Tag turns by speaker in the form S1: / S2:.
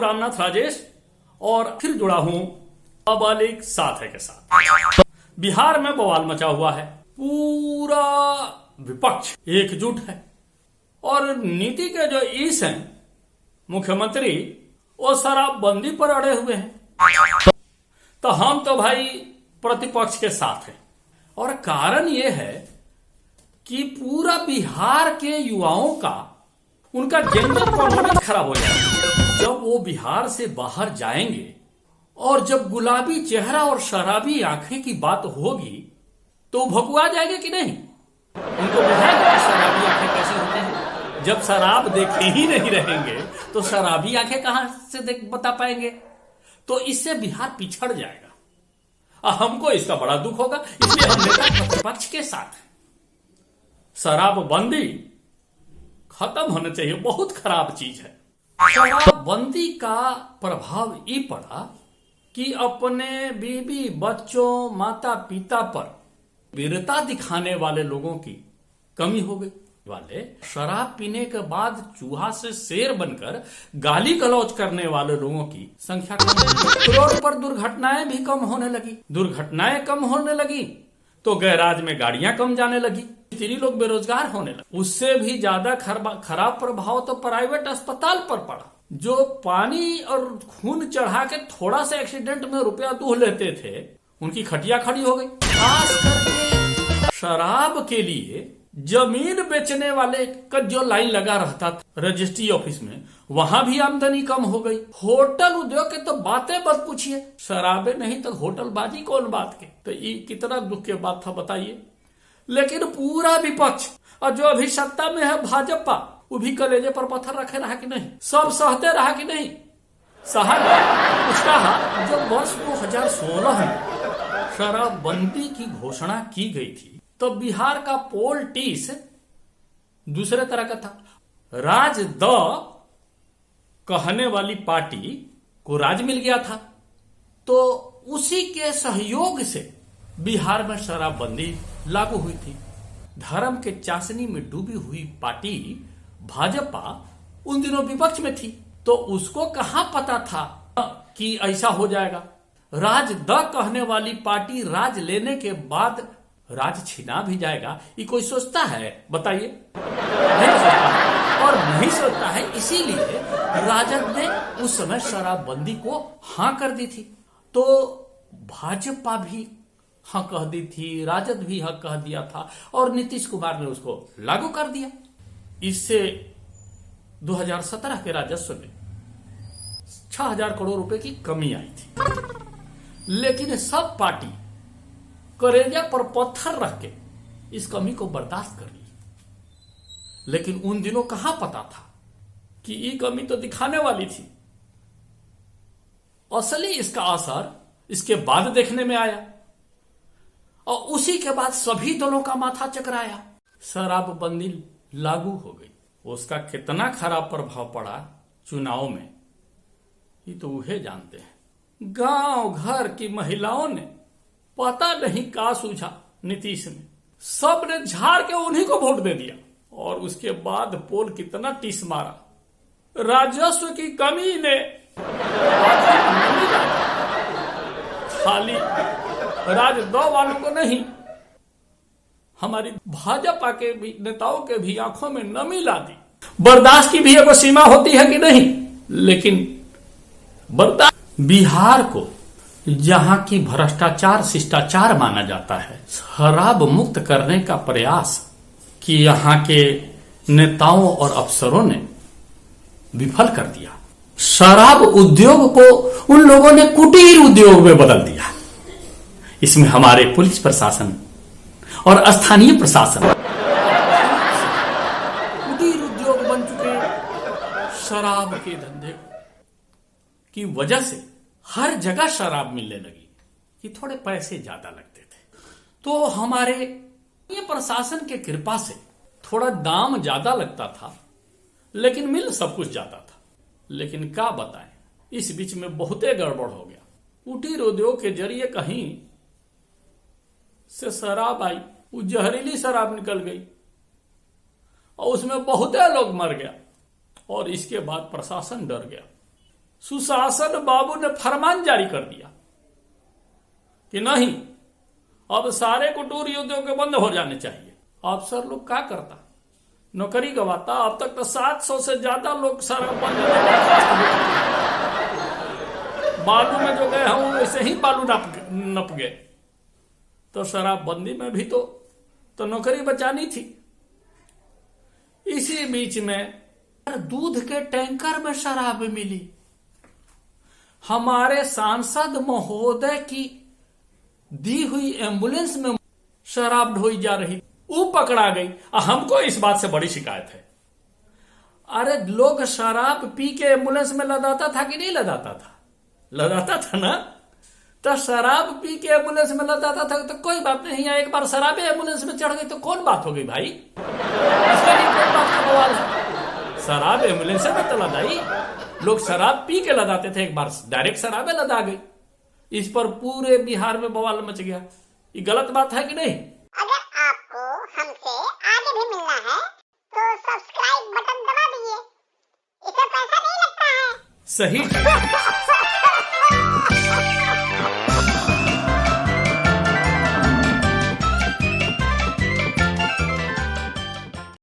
S1: रामनाथ राजेश और फिर जुड़ा हूं नाबालिग साथ है के साथ। बिहार में बवाल मचा हुआ है, पूरा विपक्ष एकजुट है और नीति के जो ईस हैं मुख्यमंत्री वो शराबबंदी पर अड़े हुए हैं। तो हम तो भाई प्रतिपक्ष के साथ हैं और कारण ये है कि पूरा बिहार के युवाओं का उनका जेंडर परफॉर्मेंस खराब हो जाएगा। जब वो बिहार से बाहर जाएंगे और जब गुलाबी चेहरा और शराबी आंखें की बात होगी तो भकुआ जाएंगे कि नहीं? उनको बुझाएगा कि शराबी आंखें कैसी होती हैं। जब शराब देखे ही नहीं रहेंगे तो शराबी आंखें कहां से बता पाएंगे? तो इससे बिहार पिछड़ जाएगा। हमको इसका बड़ा दुख होगा, इसलिए हम नेता प्रतिपक्ष के साथ हैं। शराबबंदी खत्म होना चाहिए, बहुत खराब चीज है। शराबबंदी का प्रभाव ये पड़ा कि अपने बीवी बच्चों माता पिता पर वीरता दिखाने वाले लोगों की कमी हो गई। वाले शराब पीने के बाद चूहा से शेर बनकर गाली गलौज करने वाले लोगों की संख्या कम। रोड पर दुर्घटनाएं भी कम होने लगी। दुर्घटनाएं कम होने लगी तो गैराज में गाड़ियां कम जाने लगी, इतनी लोग बेरोजगार होने लगे। उससे भी ज्यादा खराब प्रभाव तो प्राइवेट अस्पताल पर पड़ा। जो पानी और खून चढ़ा के थोड़ा सा एक्सीडेंट में रुपया दूह लेते थे, उनकी खटिया खड़ी हो गई। खास करके शराब के लिए जमीन बेचने वाले का जो लाइन लगा रहता था रजिस्ट्री ऑफिस में, वहां भी आमदनी कम हो गई। होटल उद्योग के तो बातें मत पूछिए, शराबे नहीं तो होटलबाजी कौन बात के। तो ये कितना दुख की बात था बताइए। लेकिन पूरा विपक्ष और जो अभी सत्ता में है भाजपा, वो भी कलेजे पर पत्थर रखे रहा कि नहीं? सब सहते रहा कि नहीं? सहा उसका जब वर्ष 2016 में शराबबंदी की घोषणा की गई थी तो बिहार का पॉलिटिक्स दूसरे तरह का था। राज द कहने वाली पार्टी को राज मिल गया था, तो उसी के सहयोग से बिहार में शराबबंदी लागू हुई थी। धर्म के चाशनी में डूबी हुई पार्टी भाजपा उन दिनों विपक्ष में थी, तो उसको कहां पता था कि ऐसा हो जाएगा। राज द कहने वाली पार्टी राज लेने के बाद राज छिना भी जाएगा, ये कोई सोचता है? बताइए, नहीं सोचता है। और नहीं सोचता है, इसीलिए राजद ने उस समय शराबबंदी को हां कर दी थी। तो भाजपा भी हाँ कह दी थी, राजद भी हाँ कह दिया था और नीतीश कुमार ने उसको लागू कर दिया। इससे 2017 के राजस्व में 6,000 करोड़ रुपए की कमी आई थी। लेकिन सब पार्टी करेजा पर पत्थर रख के इस कमी को बर्दाश्त कर ली। लेकिन उन दिनों कहां पता था कि ये कमी तो दिखाने वाली थी। असली इसका असर इसके बाद देखने में आया और उसी के बाद सभी दलों का माथा चकराया। शराबबंदी लागू हो गई, उसका कितना खराब प्रभाव पड़ा चुनाव में ये तो वह जानते हैं। गांव घर की महिलाओं ने पता नहीं का सूझा नीतीश ने, सब ने झाड़ के उन्हीं को वोट दे दिया। और उसके बाद पोल कितना टीस मारा, राजस्व की कमी ने खाली राज दो वालों को नहीं, हमारी भाजपा के भी नेताओं के भी आंखों में नमी ला दी। बर्दाश्त की भी एक सीमा होती है कि नहीं? लेकिन बर्दाश्त बिहार को जहां की भ्रष्टाचार शिष्टाचार माना जाता है, शराब मुक्त करने का प्रयास कि यहां के नेताओं और अफसरों ने विफल कर दिया। शराब उद्योग को उन लोगों ने कुटीर उद्योग में बदल दिया। इसमें हमारे पुलिस प्रशासन और स्थानीय प्रशासन कुटीर उद्योग बन चुके। शराब के धंधे की वजह से हर जगह शराब मिलने लगी कि थोड़े पैसे ज्यादा लगते थे। तो हमारे ये प्रशासन के कृपा से थोड़ा दाम ज्यादा लगता था, लेकिन मिल सब कुछ जाता था। लेकिन क्या बताएं, इस बीच में बहुते गड़बड़ हो गया। कुटीर उद्योग के जरिए कहीं से शराब आई, वो जहरीली शराब निकल गई और उसमें बहुते लोग मर गया। और इसके बाद प्रशासन डर गया, सुशासन बाबू ने फरमान जारी कर दिया कि नहीं, अब सारे कुटीर उद्योग बंद हो जाने चाहिए। अफसर लोग क्या करता, नौकरी गवाता। अब तक तो 700 से ज्यादा लोग शराब बंद बालू में जो गए हैं वैसे ही बालू नप गए। तो शराबबंदी में भी तो नौकरी बचानी थी। इसी बीच में दूध के टैंकर में शराब मिली। हमारे सांसद महोदय की दी हुई एम्बुलेंस में शराब ढोई जा रही, वो पकड़ा गई। हमको इस बात से बड़ी शिकायत है। अरे लोग शराब पी के एम्बुलेंस में लदाता था कि नहीं लदाता था? लदाता था ना। तो शराब पी के एम्बुलेंस में लदाता था तो कोई बात नहीं है। एक बार शराबे एम्बुलेंस में चढ़ गई तो कौन बात हो गई भाई? इसका नहीं कोई बात का बवाल है। शराब एम्बुलेंस में तो लदाई, लोग शराब पी के लदाते थे, एक बार डायरेक्ट शराबे लदा गई। इस पर पूरे बिहार में बवाल मच गया। ये गलत बात है कि नहीं?
S2: अगर आपको हमसे आगे भी मिलना है तो सब्सक्राइब बटन दबा दीजिए, इससे पैसा नहीं लगता है।
S1: सही